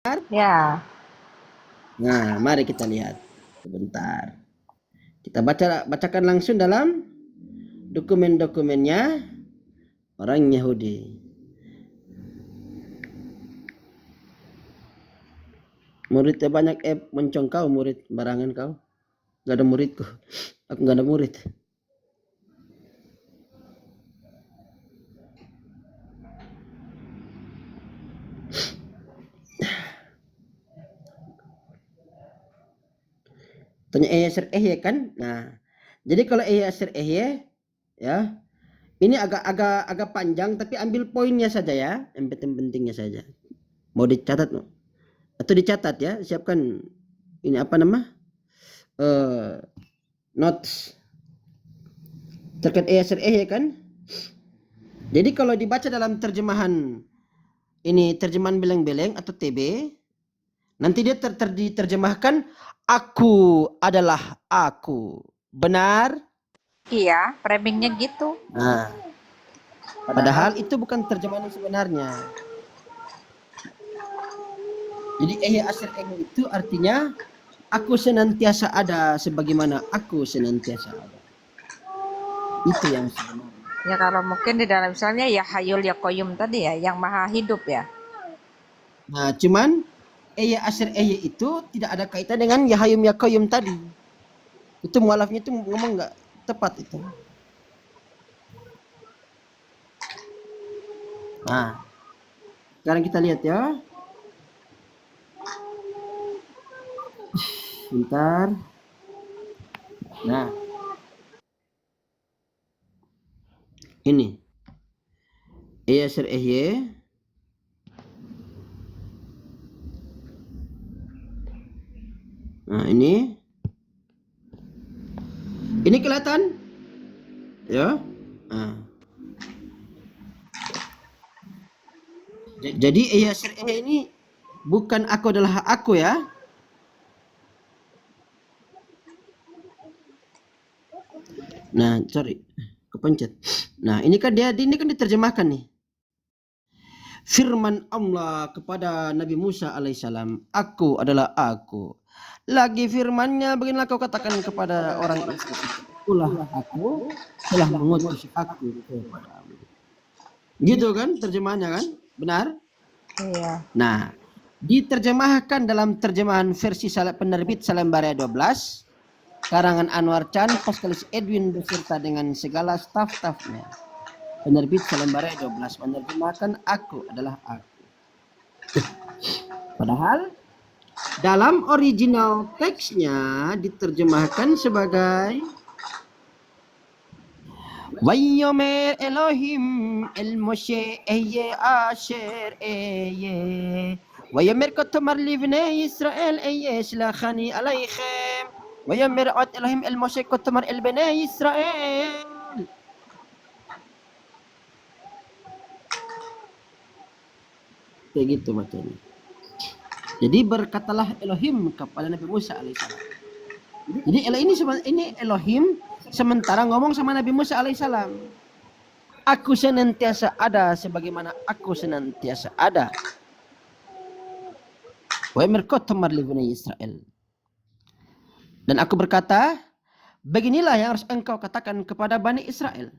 Ya. Nah, mari kita lihat. Sebentar. Kita bacakan langsung dalam dokumen-dokumennya orang Yahudi. Muridnya banyak, moncong kau murid, barangan kau. Gak ada muridku. Aku gak ada murid. Tanya Eliezer kan. Nah, jadi kalau Eliezer ya, ini agak panjang tapi ambil poinnya saja ya, yang penting-pentingnya saja. Mau dicatat atau dicatat ya, siapkan ini apa nama? Notes terkait Eliezer kan. Jadi kalau dibaca dalam terjemahan ini, terjemahan beleng-beleng atau TB, nanti dia diterjemahkan aku adalah aku. Benar? Iya, framingnya gitu. Nah, padahal itu bukan terjemahan yang sebenarnya. Jadi Asir itu artinya aku senantiasa ada sebagaimana aku senantiasa ada. Itu yang sebenarnya. Ya kalau mungkin di dalam misalnya ya Hayul ya Koyum tadi ya, yang maha hidup ya. Nah, cuman Asir itu tidak ada kaitan dengan Yahayum Yakoyum tadi. Itu mualafnya itu ngomong nggak tepat itu. Nah, sekarang kita lihat ya. Bentar. Nah, ini Yasir Nah, ini kelihatan ya. Nah. Jadi Yasir ini bukan aku adalah aku ya. Nah, sorry, kepencet. Nah, ini kan diterjemahkan nih. Firman Allah kepada Nabi Musa alaihissalam, aku adalah aku. Lagi firmannya, beginilah kau katakan kepada orang Israel, itulah aku telah mengutus aku kepadamu. Gitu kan terjemahannya kan? Benar? Iya. Nah, diterjemahkan dalam terjemahan versi penerbit Salembaria 12, karangan Anwar Chan, Paskalis Edwin beserta dengan segala staf-stafnya. Penerbit Salembaria 12 menerjemahkan aku adalah aku. Padahal dalam original teksnya diterjemahkan sebagai Wayomer Elohim El Moshe Eye Asher Eye Wayomer Kotomar Livne Israel Eye Shlachani Alaichem Wayomer Ot Elohim El Moshe Kotomar El Bene Israel. Kayak gitu bacanya. Jadi berkatalah Elohim kepada Nabi Musa alaihissalam. Jadi ini Elohim sementara ngomong sama Nabi Musa alaihissalam. Aku senantiasa ada sebagaimana aku senantiasa ada. Wa mirkotomar li bani Israel. Dan aku berkata, beginilah yang harus engkau katakan kepada Bani Israel.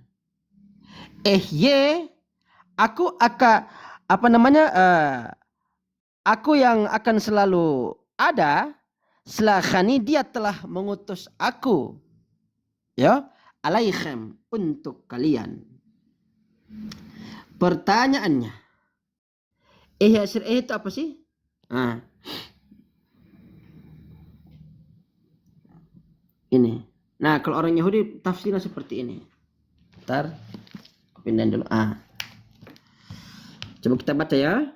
Aku aku yang akan selalu ada, selahani dia telah mengutus aku. Ya, alaichem, untuk kalian. Pertanyaannya, Yasir itu apa sih? Nah, ini. Nah, kalau orang Yahudi tafsirnya seperti ini. Ntar, pindahin dulu. Coba kita baca ya.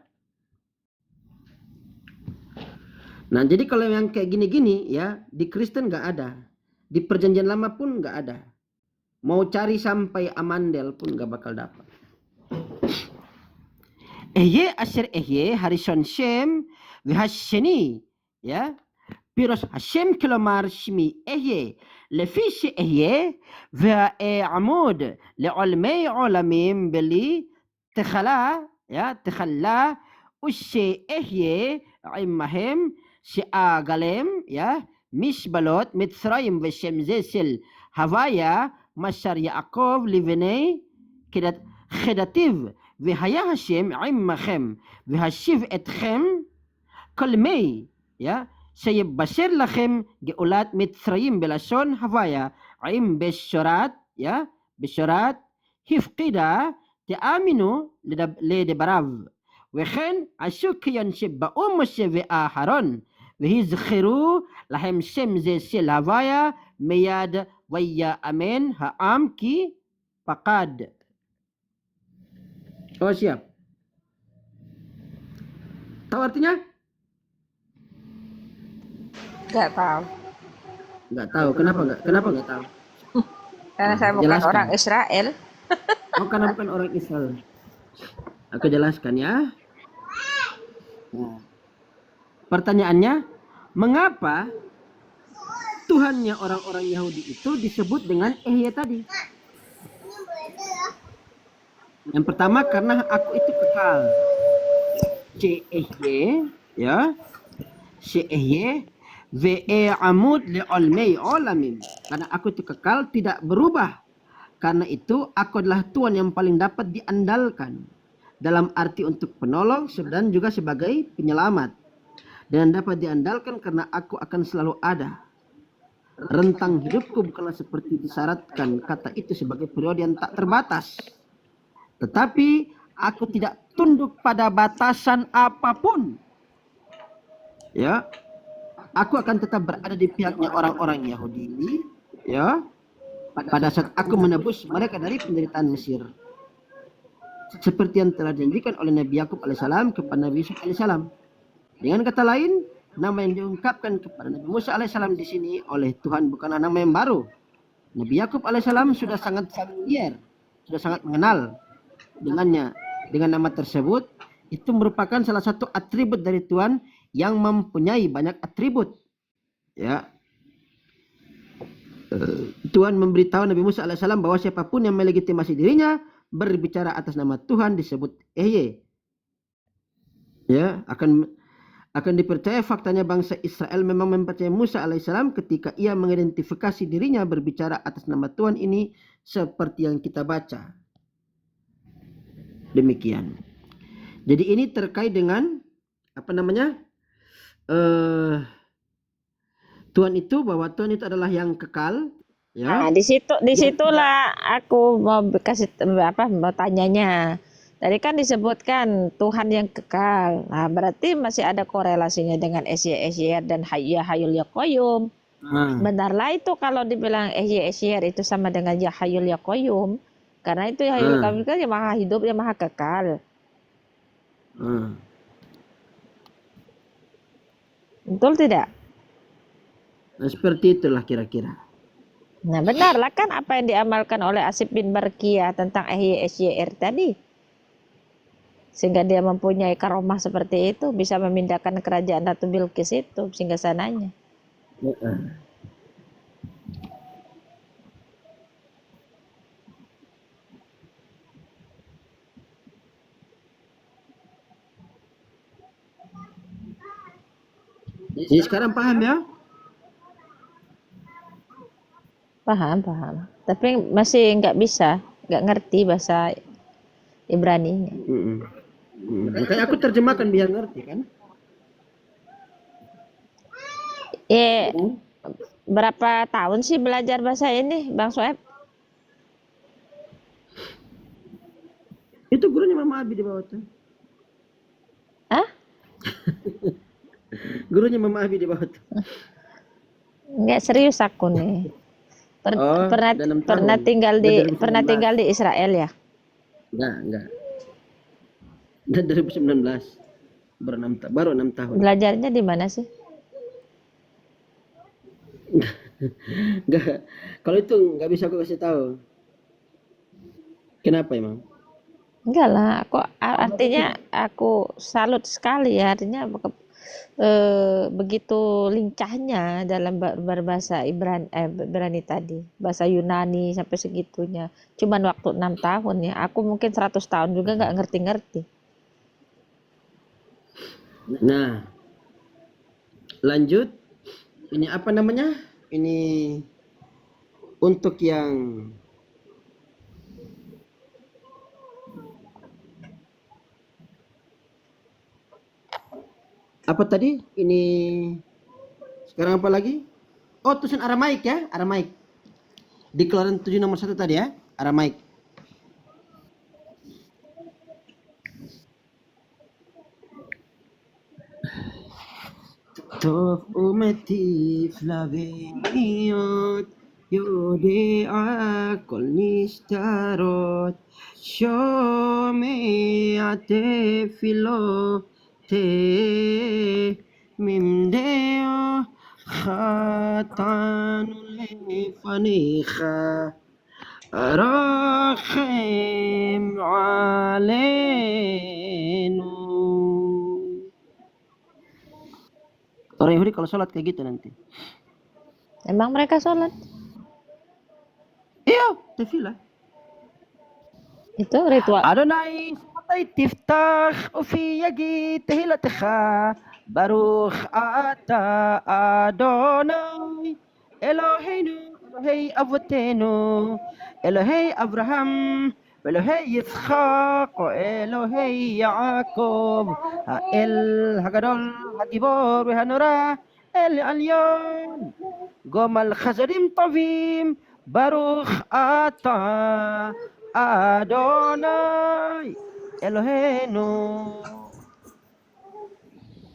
Nah, jadi kalau yang kayak gini-gini ya, di Kristen nggak ada. Di Perjanjian Lama pun nggak ada. Mau cari sampai Amandel pun nggak bakal dapat. Asher Harishon Shem Vihasheni ya. Piros Hashem kilomar shmi לפי שאהיה ואעמוד לעולמי עולמים בלי תכלה ושאהיה عمهم شآغالم يا مشبلوت متصريم وشمزيسل هوايا مشار يعقوب لبني كدت خدتيف وهيا هشم عمهم وهشيف اتخم كلمي يا سيبشر لكم جئولات متصريم بلشون هوايا عم بشرات يا بشرات هفقدا تآمنوا لدبراف וכן עשו שבאו משה ואהרון והזכרו להם שם זה של הוויה מיד ויאמן העם כי פקד. Oh siap. Tahu artinya? Nggak tahu. Nggak tahu. Kenapa nggak tahu? Karena saya bukan Jelaskan. orang Israel. Oh, karena bukan orang Israel. Aku jelaskan ya. Nah, pertanyaannya, mengapa Tuhannya orang-orang Yahudi itu disebut dengan Ehye tadi? Yang pertama karena aku itu kekal. Ehye, ya. Ehye, ve amud li olmei olamim. Karena aku itu kekal, tidak berubah. Karena itu aku adalah Tuhan yang paling dapat diandalkan. Dalam arti untuk penolong dan juga sebagai penyelamat. Dan dapat diandalkan karena aku akan selalu ada. Rentang hidupku bukanlah seperti disyaratkan kata itu sebagai periode yang tak terbatas. Tetapi aku tidak tunduk pada batasan apapun. Ya, aku akan tetap berada di pihaknya orang-orang Yahudi ini. Ya, pada saat aku menebus mereka dari penderitaan Mesir. Seperti yang telah dijanjikan oleh Nabi Yakub alaihissalam kepada Nabi Yusuf alaihissalam. Dengan kata lain, nama yang diungkapkan kepada Nabi Musa alaihissalam di sini oleh Tuhan bukanlah nama yang baru. Nabi Yakub alaihissalam sudah sangat familiar, sudah sangat mengenal dengannya. Dengan nama tersebut, itu merupakan salah satu atribut dari Tuhan yang mempunyai banyak atribut. Ya. Tuhan memberitahu Nabi Musa alaihissalam bahwa siapapun yang melegitimasi dirinya berbicara atas nama Tuhan disebut Ehye. Ya, akan dipercaya faktanya bangsa Israel memang mempercayai Musa alaihissalam ketika ia mengidentifikasi dirinya berbicara atas nama Tuhan ini seperti yang kita baca. Demikian. Jadi ini terkait dengan Tuhan itu, bahwa Tuhan itu adalah yang kekal. Ya. Nah, disitulah aku mau kasih mau tanyanya. Tadi kan disebutkan Tuhan yang kekal. Nah, berarti masih ada korelasinya dengan Esyer dan Hayya Hayul Yakoyum. Benarlah itu kalau dibilang Esyer itu sama dengan Ya Hayul Yakoyum. Karena itu Ya Hayul Yakoyum kan yang maha hidup, yang maha kekal. Betul tidak? Nah, seperti itulah kira-kira. Nah, benarlah kan apa yang diamalkan oleh Asif bin Barkiyah tentang Esyer tadi. Sehingga dia mempunyai karomah seperti itu, bisa memindahkan kerajaan Ratu Bilqis itu sehingga sananya. Jadi sekarang paham ya? Paham. Tapi masih nggak bisa, nggak ngerti bahasa Ibrani. Makanya aku terjemahkan biar ngerti kan? Berapa tahun sih belajar bahasa ini, Bang Soeb? Itu gurunya Mama Abi di bawah tuh. Hah? Gurunya Mama Abi di bawah tuh. Nggak serius aku nih. Pernah tinggal di Israel ya? Enggak. Dari 2019. Baru 6 tahun. Belajarnya di mana sih? Enggak. Kalau itu nggak bisa aku kasih tahu. Kenapa emang? Enggak lah, artinya aku salut sekali ya, artinya begitu lincahnya dalam berbahasa Ibrani tadi, bahasa Yunani sampai segitunya. Cuman waktu 6 tahun ya, aku mungkin 100 tahun juga nggak ngerti-ngerti. Nah, Lanjut. Ini apa namanya? Ini untuk yang apa tadi? Ini sekarang apa lagi? Oh, tulisan Aramaik ya, Aramaik. Di keluaran 7 nomor 1 tadi ya, Aramaik. طوف أمتي فلافينيوت يودي كل نشتروت شومي عتفلو تي ممديو خطان لفنيخا رحم علينا. Orang Yahudi kalau sholat kayak gitu nanti. Emang mereka sholat? Iya, tefilah. Itu ritual. Adonai samatay tiftach ufi yagi tehilatecha baruch ata Adonai Eloheinu Elohei avotenu Elohei Abraham Elohei Yitzchak Elohei Yaakov Ha'el Hagadol Hagibor Vehanora El Alyon Gomal Chazarim Tovim Baruch ata Adonai Elohenu.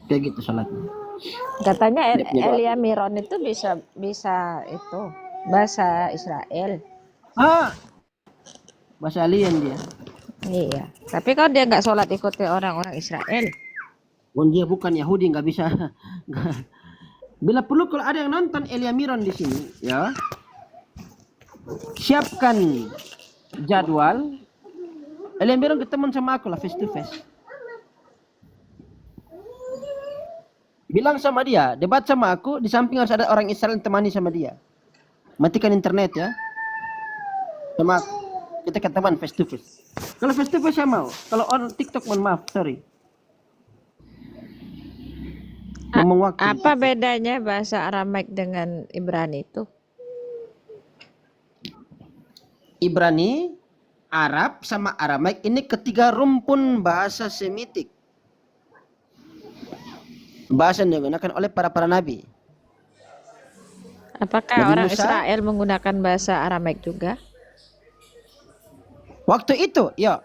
Kayak gitu salatnya. Katanya Dia doa. Elia Miron itu bisa itu bahasa Israel. Bahasa alien dia. Iya. Tapi kalau dia nggak sholat ikuti orang-orang Israel. Dia bukan Yahudi, nggak bisa. Bila perlu kalau ada yang nonton Elia Miron di sini, ya, siapkan jadwal. Elia Miron ketemu sama aku lah face to face. Bilang sama dia, debat sama aku, di samping harus ada orang Israel yang temani sama dia. Matikan internet ya. Sama aku. Kita ketemuan face to face. Kalau face to face saya mau. Kalau on TikTok mohon maaf, sorry. Ngomong waktu. Apa bedanya bahasa Aramaik dengan Ibrani itu? Ibrani, Arab sama Aramaik ini ketiga rumpun bahasa Semitik. Bahasa yang digunakan oleh para nabi. Apakah Nabi orang Musa, Israel menggunakan bahasa Aramaik juga? waktu itu, ya.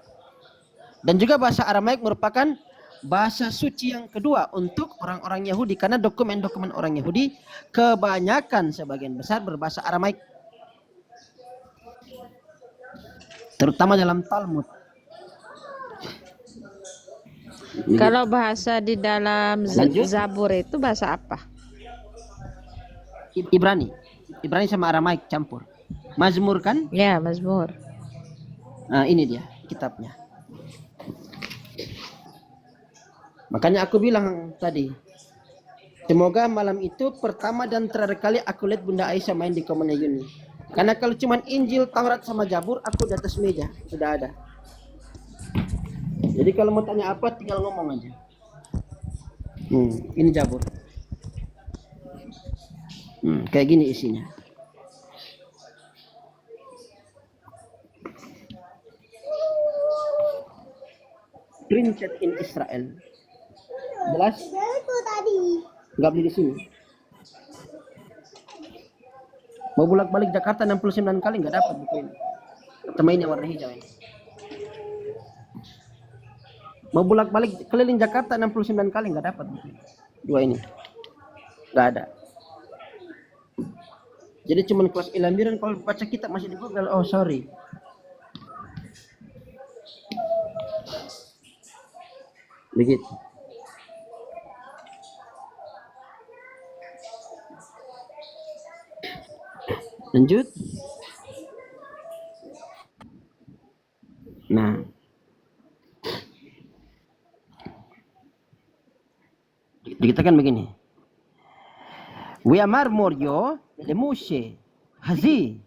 Dan juga bahasa Aramaik merupakan bahasa suci yang kedua untuk orang-orang Yahudi. Karena dokumen-dokumen orang Yahudi kebanyakan sebagian besar berbahasa Aramaik. Terutama dalam Talmud. Kalau bahasa di dalam Lanjut. Zabur itu bahasa apa? Ibrani. Ibrani sama Aramaik campur. Mazmur kan? Ya, Mazmur. Nah, ini dia kitabnya. Makanya aku bilang tadi, semoga malam itu pertama dan terakhir kali aku lihat Bunda Aisyah main di Komune Yuni. Karena kalau cuman Injil, Taurat sama Zabur, aku di atas meja sudah ada. Jadi kalau mau tanya apa, tinggal ngomong aja. Ini Zabur. Kayak gini isinya. Printed in Israel. Jelas? Nggak beli di sini. Mau bolak-balik Jakarta 69 kali nggak dapat buku ini. Sama ini warna hijau ini. Mau bolak-balik keliling Jakarta 69 kali nggak dapat buku ini. Dua ini. Nggak ada. Jadi cuman kelas Ilamiran kalau baca kitab masih di Google. Oh sorry. Begitu. Lanjut. Nah, dikatakan begini. Wiamar Moryo lemushe hazi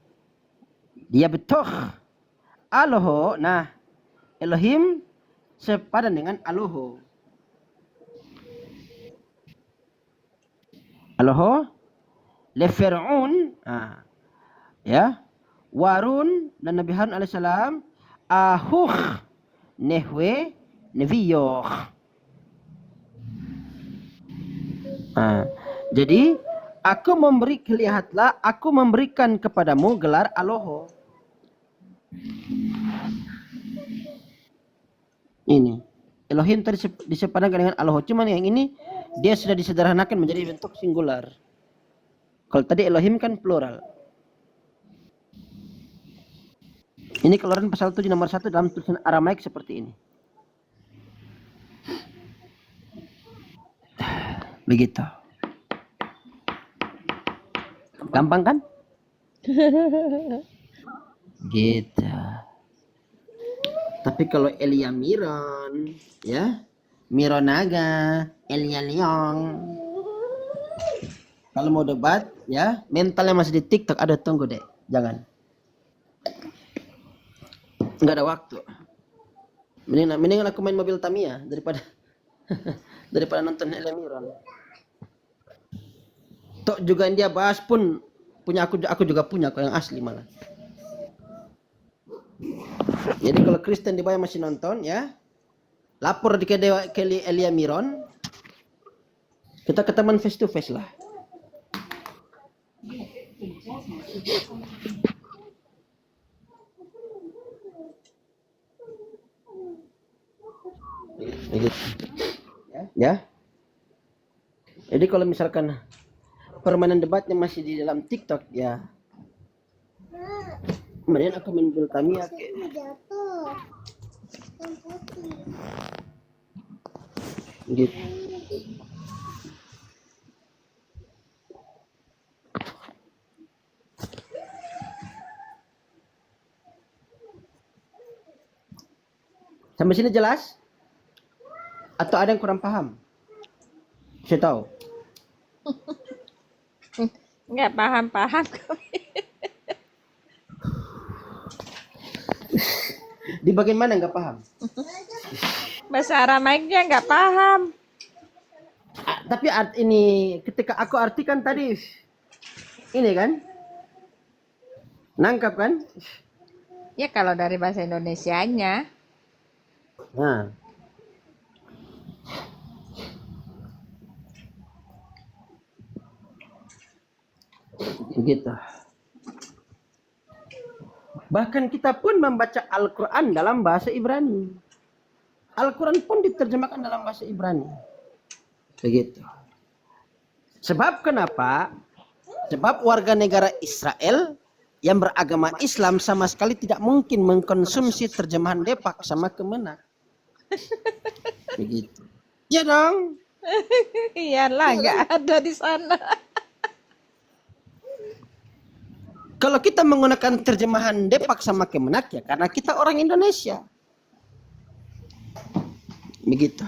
dia betoh aloho. Nah, Elohim sepadan dengan aloho. Aloho, le Fir'aun, ya, Warun dan Nabi Harun alaihissalam, ahuh nehwe neviyoh. Jadi aku memberikan kepadamu gelar Aloho. Ini Elohim tadi disepadankan dengan Aloho, cuman yang ini dia sudah disederhanakan menjadi bentuk singular. Kalau tadi Elohim kan plural. Ini Keluaran pasal 7 nomor 1 dalam tulisan Aramaik seperti ini. Begitu. Gampang kan? Gitu. Tapi kalau Elia Miron, ya, Mironaga, Elia Leong, kalau mau debat, ya, mentalnya masih di TikTok, ada tunggu deh, jangan. Nggak ada waktu. Mendingan aku main mobil Tamiya daripada daripada nonton Elia Miron. Tok juga yang dia bahas pun punya aku juga punya kok yang asli malah. Jadi kalau Kristen di bawah masih nonton, ya, lapor di ke Elia Miron, kita ketemuan face to face lah. Ya. Jadi kalau misalkan permainan debatnya masih di dalam TikTok, ya, kemudian aku main mobil Tamiya gitu. Sampai sini jelas? Atau ada yang kurang paham? Saya tahu. Nggak paham-paham. Di bagian mana nggak paham? Bahasa Aramaiknya nggak paham. Tapi ini ketika aku artikan tadi, ini kan, nangkap kan? Ya kalau dari bahasa Indonesianya. Nah, begitu. Bahkan kita pun membaca Al-Quran dalam bahasa Ibrani. Al-Quran pun diterjemahkan dalam bahasa Ibrani. Begitu. Sebab kenapa? Sebab warga negara Israel yang beragama Islam sama sekali tidak mungkin mengkonsumsi terjemahan Depak sama Kemenak. Begitu. Ya dong. Iyalah, nggak ada di sana. Kalau kita menggunakan terjemahan Depak sama Kemenak, ya karena kita orang Indonesia. Begitu.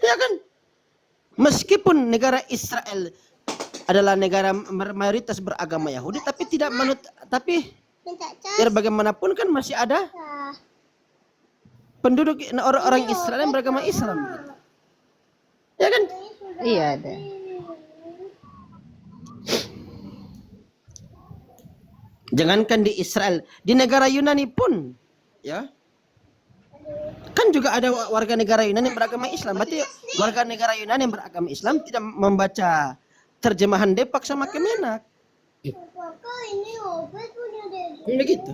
Ya kan? Meskipun negara Israel adalah negara mayoritas beragama Yahudi, tapi tidak tapi biar bagaimanapun kan masih ada penduduk orang Israel yang beragama Islam. Ya kan? Iya ada. Jangankan di Israel, di negara Yunani pun, ya, kan juga ada warga negara Yunani yang beragama Islam. Berarti warga negara Yunani yang beragama Islam tidak membaca terjemahan Depak sama Kemenak. Begitu.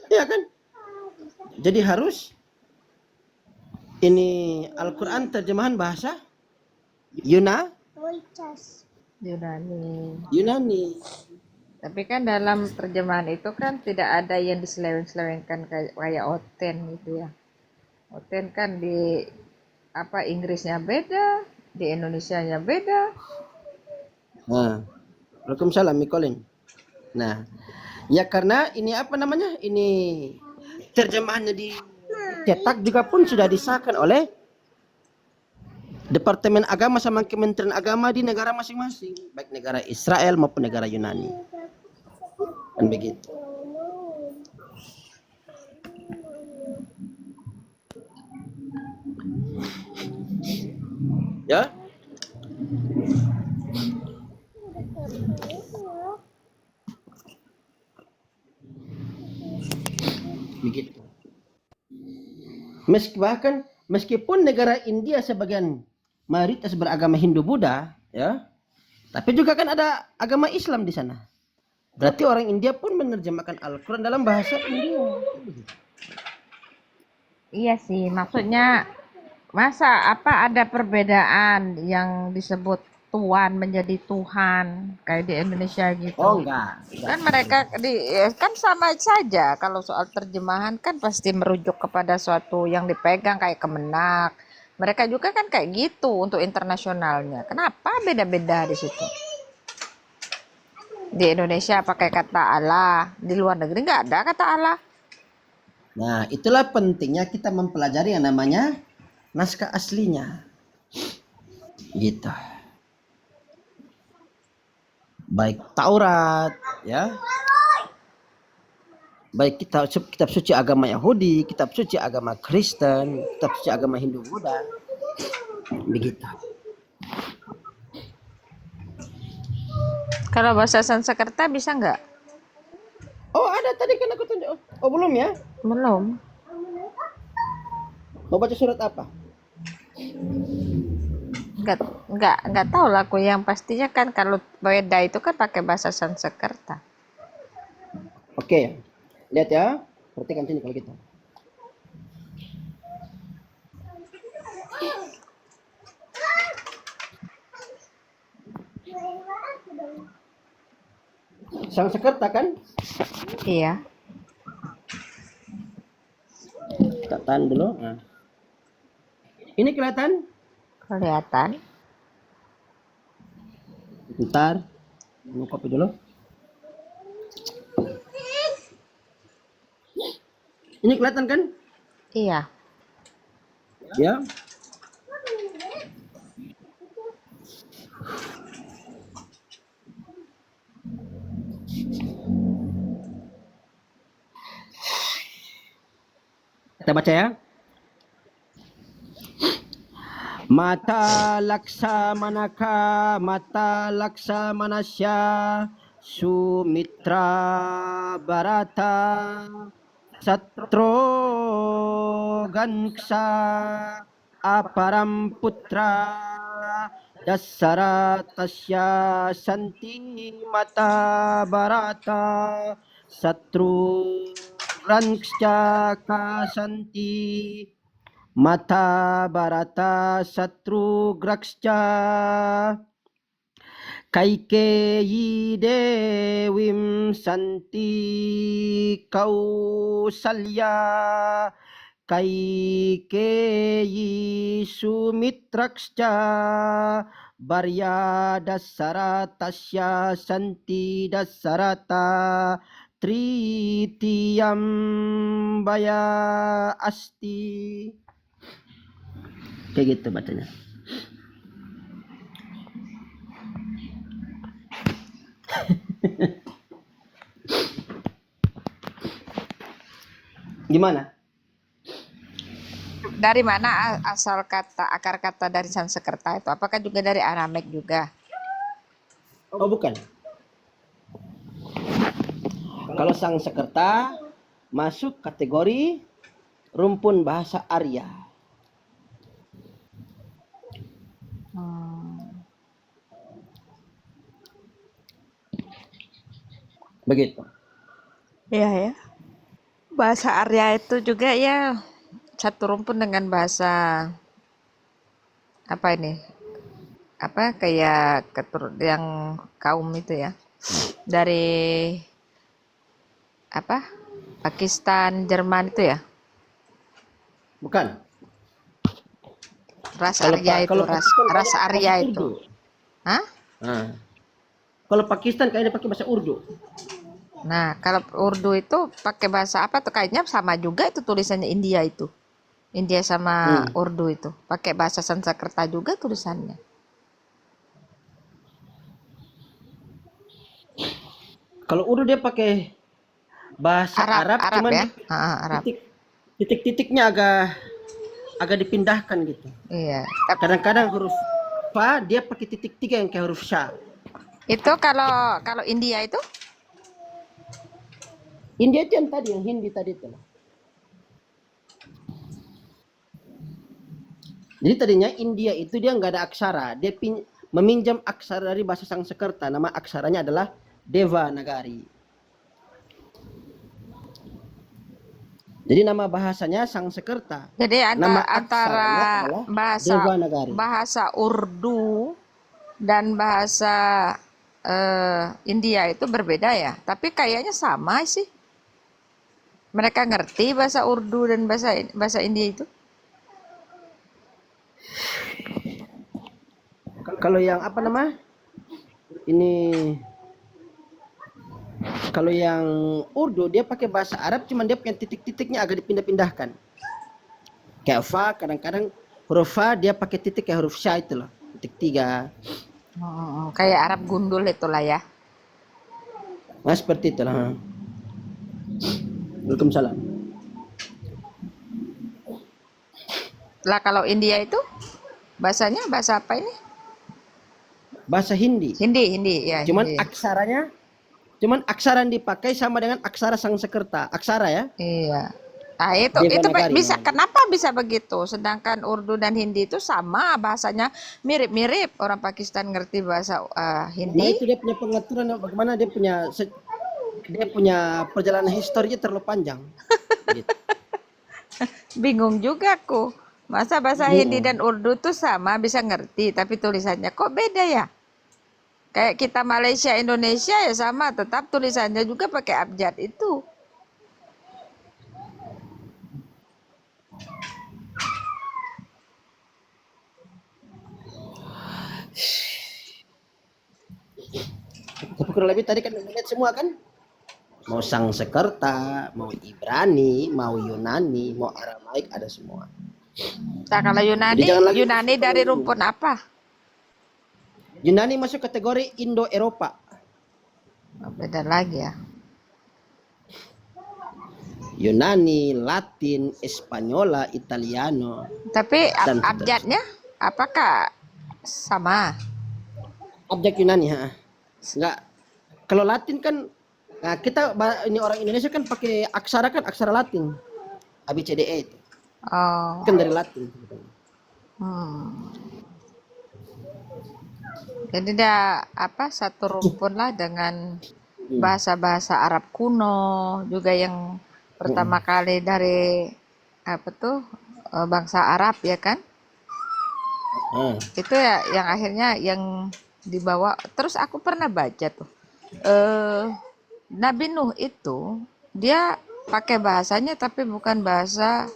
Ya kan? Jadi harus ini Al-Quran terjemahan bahasa Yunani. Tapi kan dalam terjemahan itu kan tidak ada yang diseleweng-selewengkan kayak Oten gitu ya. Oten kan di Inggrisnya beda, di Indonesianya beda. Nah, Waalaikumsalam Mikolin. Nah, ya karena ini ini terjemahannya dicetak juga pun sudah disahkan oleh Departemen Agama sama Kementerian Agama di negara masing-masing, baik negara Israel maupun negara Yunani. Dan begitu. Ya, begitu. Meskipun negara India sebagian mayoritas beragama Hindu Buddha, ya, tapi juga kan ada agama Islam di sana. Berarti orang India pun menerjemahkan Al-Quran dalam bahasa India. Iya sih, maksudnya masa apa ada perbedaan yang disebut Tuhan menjadi Tuhan kayak di Indonesia Oh, gitu. enggak. Kan mereka kan sama saja kalau soal terjemahan kan pasti merujuk kepada suatu yang dipegang kayak Kemenak. Mereka juga kan kayak gitu untuk internasionalnya. Kenapa beda-beda di situ? Di Indonesia pakai kata Allah, di luar negeri nggak ada kata Allah. Nah, itulah pentingnya kita mempelajari yang namanya naskah aslinya. Gitu. Baik Taurat, ya, baik kitab suci agama Yahudi, kitab suci agama Kristen, kitab suci agama Hindu Buddha. Begitu. Kalau bahasa Sanskerta bisa nggak? Oh, ada tadi kan aku tunjuk. Oh, belum ya? Belum. Mau baca surat apa? Nggak, nggak tahu lah aku. Yang pastinya kan kalau beda itu kan pakai bahasa Sanskerta. Oke. Lihat ya. Perhatikan sini kalau gitu. Sanskerta kan? Iya, Kita tahan dulu. Nah. Ini kelihatan? kelihatan. Bentar. Mau kopi dulu. Ini kelihatan kan? Iya. Ya. Kita baca ya. Mata laksa manasya Sumitra Barata Satro Ganksa Aparam Putra Dasaratasya Santi Mata Barata Satru Ranksya Kasanti Mata Barata Satru Grakscha Kaikeyi Dewim Santi Kausalya Kaikeyi Sumitrakscha Barya Dasaratasya Santi Dasarata Tritiyam Baya Asti. Kayak gitu bacanya. Gimana? Dari mana asal kata akar kata dari Sanskerta itu? Apakah juga dari Aramek juga? Oh, bukan. Kalau Sanskerta masuk kategori rumpun bahasa Arya. Begitu. Iya ya. Bahasa Arya itu juga ya satu rumpun dengan bahasa apa ini? Apa kayak yang kaum itu ya. Dari apa? Pakistan, Jerman itu ya. Bukan. Ras Kalau Arya itu, kalau Pakistan ras kayaknya pakai bahasa Arya itu. Urdu. Hah? Nah, kalau Pakistan kayaknya pakai bahasa Urdu. Nah, kalau Urdu itu pakai bahasa apa tuh? Kayaknya sama juga itu tulisannya India itu. India sama Urdu itu. Pakai bahasa Sanskerta juga tulisannya. Kalau Urdu dia pakai bahasa Arab, Arab cuman ya. Arab. titik-titiknya agak agak dipindahkan gitu. Iya. Kadang-kadang huruf fa dia pakai titik 3 yang kayak huruf sya. Itu kalau India itu India itu yang tadi, yang Hindi tadi itu. Jadi tadinya India itu dia nggak ada aksara, dia meminjam aksara dari bahasa Sanskerta. Nama aksaranya adalah Devanagari. Jadi nama bahasanya Sanskerta. jadi Nama antara aksaranya adalah bahasa Devanagari. Urdu dan bahasa India itu berbeda ya. Tapi kayaknya sama sih. Mereka ngerti bahasa Urdu dan bahasa India itu. Kalau yang apa nama? Ini kalau yang Urdu dia pakai bahasa Arab, cuman dia punya titik-titiknya agak dipindah-pindahkan. Kayak fa, kadang-kadang huruf fa dia pakai titik kayak huruf sya itu loh, titik 3. Kayak Arab gundul itulah ya. Nah seperti itu lah. Waalaikumsalam. Lah kalau India itu bahasanya bahasa apa ini? Bahasa Hindi. Hindi ya. Cuman Hindi. aksara yang dipakai sama dengan aksara Sanskerta. Aksara ya. Iya. Nah, itu Devanagari bisa namanya. kenapa bisa begitu? Sedangkan Urdu dan Hindi itu sama bahasanya, mirip-mirip. Orang Pakistan ngerti bahasa Nah Hindi. itu dia punya pengaturan bagaimana dia punya perjalanan historinya terlalu panjang. Gitu. Bingung juga aku. Masa bahasa Hindi dan Urdu tuh sama, bisa ngerti, tapi tulisannya kok beda ya? Kayak kita Malaysia, Indonesia ya sama, tetap tulisannya juga pakai abjad itu. Tapi kurang lebih tadi kan lihat semua kan? Mau Sanskerta, mau Ibrani, mau Yunani, mau Aramaik ada semua. Nah, kalau Jadi jangan lagi Yunani dari rumpun apa? Yunani masuk kategori Indo-Eropa. Oh, beda lagi ya. Yunani, Latin, Espanyola, Italiano. Tapi Dan abjadnya apakah sama? Abjad Yunani, ha. Enggak. Kalau Latin kan, nah kita ini orang Indonesia kan pakai aksara Latin. ABCDE itu. Oh. Kan dari Latin. Jadi dia satu rumpun lah dengan bahasa-bahasa Arab kuno juga yang pertama kali dari bangsa Arab ya kan? Itu ya yang akhirnya yang dibawa. Terus aku pernah baca tuh Nabi Nuh itu dia pakai bahasanya tapi bukan bahasa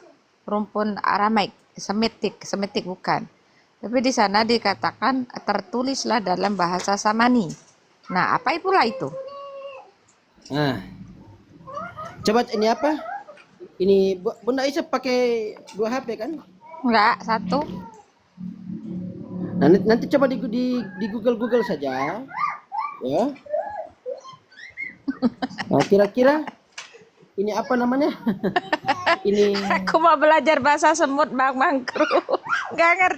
rumpun Aramaik, Semitik bukan. Tapi di sana dikatakan tertulislah dalam bahasa Samani. Nah, apa pula itu? Nah, coba ini apa? Ini Bunda Aisyah pakai 2 HP kan? Enggak, satu. Nah, nanti coba di Google saja, ya. Nah, kira-kira ini apa namanya? Ini Aku mau belajar bahasa semut, Bang Mangkru. Enggak ngerti.